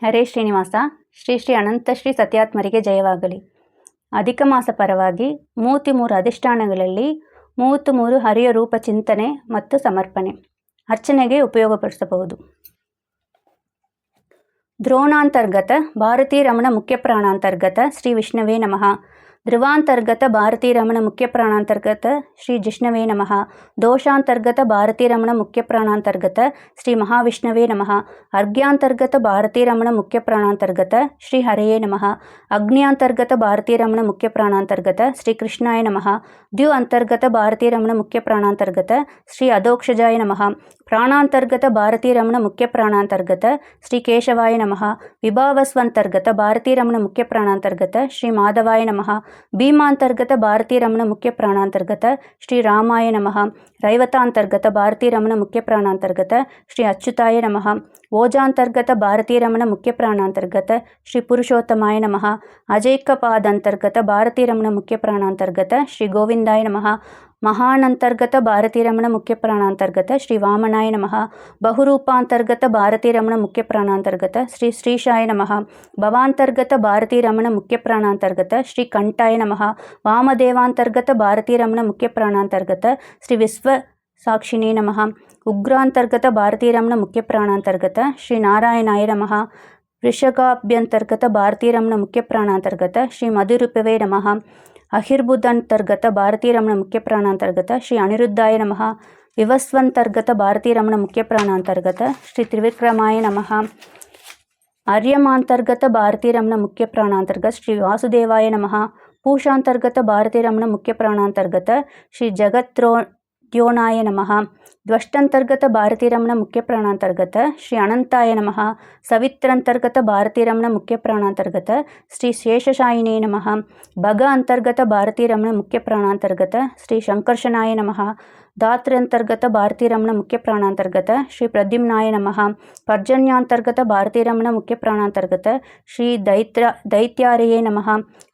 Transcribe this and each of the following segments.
ಹರೇ ಶ್ರೀನಿವಾಸ. ಶ್ರೀ ಶ್ರೀ ಅನಂತ ಶ್ರೀ ಸತ್ಯಾತ್ಮರಿಗೆ ಜಯವಾಗಲಿ. ಅಧಿಕ ಮಾಸ ಪರವಾಗಿ 33 ಅಧಿಷ್ಠಾನಗಳಲ್ಲಿ 33 ಹರಿಯ ರೂಪ ಚಿಂತನೆ ಮತ್ತು ಸಮರ್ಪಣೆ ಅರ್ಚನೆಗೆ ಉಪಯೋಗಪಡಿಸಬಹುದು. ದ್ರೋಣಾಂತರ್ಗತ ಭಾರತೀ ರಮಣ ಮುಖ್ಯ ಪ್ರಾಣಾಂತರ್ಗತ ಶ್ರೀ ವಿಷ್ಣವೇ ನಮಃ. ಧ್ರುವಾಂತರ್ಗತ ಭಾರತೀ ರಮಣ ಮುಖ್ಯ ಪ್ರಾಣಾಂತರ್ಗತ ಶ್ರೀ ಜಿಷ್ಣವೇ ನಮಃ. ದೋಷಾಂತರ್ಗತ ಭಾರತೀ ರಮಣ ಮುಖ್ಯ ಪ್ರಾಣಾಂತರ್ಗತ ಶ್ರೀ ಮಹಾವಿಷ್ಣವೇ ನಮಃ. ಅರ್ಘ್ಯಾಂತರ್ಗತ ಭಾರತೀ ರಮಣ ಮುಖ್ಯ ಪ್ರಾಣಾಂತರ್ಗತ ಶ್ರೀ ಹರೆಯೇ ನಮಃ. ಅಗ್ನ್ಯಾಂತರ್ಗತ ಭಾರತೀ ರಮಣ ಮುಖ್ಯ ಪ್ರಾಣಾಂತರ್ಗತ ಶ್ರೀ ಕೃಷ್ಣಾಯ ನಮಃ. ದ್ಯು ಅಂತರ್ಗತ ಭಾರತೀ ರಮಣ ಮುಖ್ಯ ಪ್ರಾಣಾಂತರ್ಗತ ಶ್ರೀ ಅಧೋಕ್ಷಜಾಯ ನಮಃ. ಪ್ರಾಣಾಂತರ್ಗತ ಭಾರತೀ ರಮಣ ಮುಖ್ಯ ಪ್ರಾಣಾಂತರ್ಗತ ಶ್ರೀ ಕೇಶವಾಯ ನಮಃ. ವಿಭಾವಸ್ವಂತರ್ಗತ ಭಾರತೀ ರಮಣ ಮುಖ್ಯ ಪ್ರಾಣಾಂತರ್ಗತ ಶ್ರೀ ಮಾಧವಾಯ ನಮಃ. ಭೀಮಾಂತರ್ಗತ ಭಾರತೀ ರಮಣ ಮುಖ್ಯ ಪ್ರಾಣಾಂತರ್ಗತ ಶ್ರೀ ರಾಮಾಯ ನಮಃ. ರೈವತಾಂತರ್ಗತ ಭಾರತೀ ರಮಣ ಮುಖ್ಯ ಪ್ರಾಣಾಂತರ್ಗತ ಶ್ರೀ ಅಚ್ಯುತಾಯ ನಮಃ. ಓಜಾಂತರ್ಗತ ಭಾರತೀ ರಮಣ ಮುಖ್ಯ ಪ್ರಾಣಾಂತರ್ಗತ ಶ್ರೀ ಪುರುಷೋತ್ತಮಾಯ ನಮಃ. ಅಜೈಕಪಾದಂತರ್ಗತ ಭಾರತೀ ರಮಣ ಮುಖ್ಯ ಪ್ರಾಣಾಂತರ್ಗತ ಶ್ರೀ ಗೋವಿಂದಾಯ ನಮಃ. ಮಹಾನಂತರ್ಗತ ಭಾರತೀ ರಮಣ ಮುಖ್ಯ ಪ್ರಾಣಾಂತರ್ಗತ ಶ್ರೀ ವಾಮನಾಯ ನಮಃ. ಬಹುರೂಪಾಂತರ್ಗತ ಭಾರತೀ ರಮಣ ಮುಖ್ಯ ಪ್ರಾಣಾಂತರ್ಗತ ಶ್ರೀ ಶ್ರೀಶಾಯ ನಮಃ. ಭವಾಂತರ್ಗತ ಭಾರತೀ ರಮಣ ಮುಖ್ಯ ಪ್ರಾಣಾಂತರ್ಗತ ಶ್ರೀ ಕಂಠಾಯ ನಮಃ. ವಾಮದೇವಾಂತರ್ಗತ ಭಾರತೀ ರಮಣ ಮುಖ್ಯ ಪ್ರಾಣಾಂತರ್ಗತ ಶ್ರೀ ವಿಶ್ವ ಸಾಕ್ಷಿನೇ ನಮಃ. ಉಗ್ರಾಂತರ್ಗತ ಭಾರತೀ ರಮಣ ಮುಖ್ಯ ಪ್ರಾಣಾಂತರ್ಗತ ಶ್ರೀ ನಾರಾಯಣಾಯ ನಮಃ. ವೃಷಗಾಭ್ಯಂತರ್ಗತ ಭಾರತೀ ರಮಣ ಮುಖ್ಯ ಪ್ರಾಣಾಂತರ್ಗತ ಶ್ರೀ ಮಧುರೂಪವೇ ನಮಃ. ಅಹಿರ್ಬುದಂತರ್ಗತ ಭಾರತೀ ರಮಣ ಮುಖ್ಯ ಪ್ರಾಣಾಂತರ್ಗತ ಶ್ರೀ ಅನಿರುದ್ಧಾಯ ನಮಃ. ವಿವಸ್ವಂತರ್ಗತ ಭಾರತೀ ರಮಣ ಮುಖ್ಯ ಪ್ರಾಣಾಂತರ್ಗತ ಶ್ರೀ ತ್ರಿವಿಕ್ರಮಾಯ ನಮಃ. ಆರ್ಯಮಾಂತರ್ಗತ ಭಾರತೀ ರಮಣ ಮುಖ್ಯ ಪ್ರಾಣಾಂತರ್ಗತ ಶ್ರೀ ವಾಸುದೇವಾಯ ನಮಃ. ಪೂಷಾಂತರ್ಗತ ಭಾರತೀ ರಮಣ ಮುಖ್ಯ ಪ್ರಾಣಾಂತರ್ಗತ ಶ್ರೀ ಜಗದ್ಯೋನಾಯ ನಮಃ. ದ್ವಷ್ಟಂತರ್ಗತ ಭಾರತೀ ರಮಣ ಮುಖ್ಯ ಪ್ರಾಣಾಂತರ್ಗತ ಶ್ರೀ ಅನಂತಾಯ ನಮಃ. ಸವಿತ್ರಂತರ್ಗತ ಭಾರತೀ ರಮಣ ಮುಖ್ಯ ಪ್ರಾಣಾಂತರ್ಗತ ಶ್ರೀ ಶೇಷಶಾಯಿನೇ ನಮಃ. ಭಗ ಅಂತರ್ಗತ ಭಾರತೀ ರಮಣ ಮುಖ್ಯ ಪ್ರಾಣಾಂತರ್ಗತ ಶ್ರೀ ಶಂಕರ್ಷಣಾಯ ನಮಃ. ಧಾತ್ರ್ಯಂತರ್ಗತ ಭಾರತೀ ರಮಣ ಮುಖ್ಯ ಪ್ರಾಣಾಂತರ್ಗತ ಶ್ರೀ ಪ್ರದ್ಯುಮ್ನಾಯ ನಮಃ. ಪರ್ಜನ್ಯಾಂತರ್ಗತ ಭಾರತೀ ರಮಣ ಮುಖ್ಯ ಪ್ರಾಣಾಂತರ್ಗತ ಶ್ರೀ ದೈತ್ಯಾರ್ಯೇ ನಮಃ.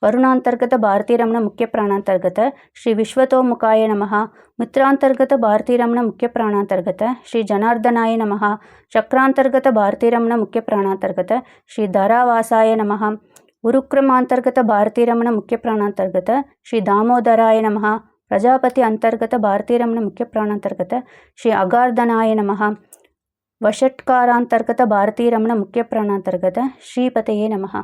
ವರುಣಾಂತರ್ಗತ ಭಾರತೀ ರಮಣ ಮುಖ್ಯ ಪ್ರಾಣಾಂತರ್ಗತ ಶ್ರೀ ವಿಶ್ವತೋಮುಖಾಯ ನಮಃ. ಮಿತ್ರಾಂತರ್ಗತ ಭಾರತೀ ರಮಣ ಮುಖ್ಯ ಪ್ರಾಣಾಂತರ್ಗತ ಶ್ರೀ ಜನಾರ್ದನಾಯ ನಮಃ. ಚಕ್ರಾಂತರ್ಗತ ಭಾರತೀ ರಮಣ ಮುಖ್ಯ ಪ್ರಾಣಾಂತರ್ಗತ ಶ್ರೀ ಧರಾವಾಸಾಯ ನಮಃ. ಉರುಕ್ರಮಾಂತರ್ಗತ ಭಾರತೀ ರಮಣ ಮುಖ್ಯ ಪ್ರಾಣಾಂತರ್ಗತ ಶ್ರೀ ದಾಮೋದರಾಯ ನಮಃ. ಪ್ರಜಾಪತಿ ಅಂತರ್ಗತ ಭಾರತೀ ರಮಣ ಮುಖ್ಯ ಪ್ರಾಣಾಂತರ್ಗತ ಶ್ರೀ ಅಗಾರ್ಧನಾಯ ನಮಃ. ವಷಟ್ಕಾರಾಂತರ್ಗತ ಭಾರತೀ ರಮಣ ಮುಖ್ಯ ಪ್ರಾಣಾಂತರ್ಗತ ಶ್ರೀಪತಯೇ ನಮಃ.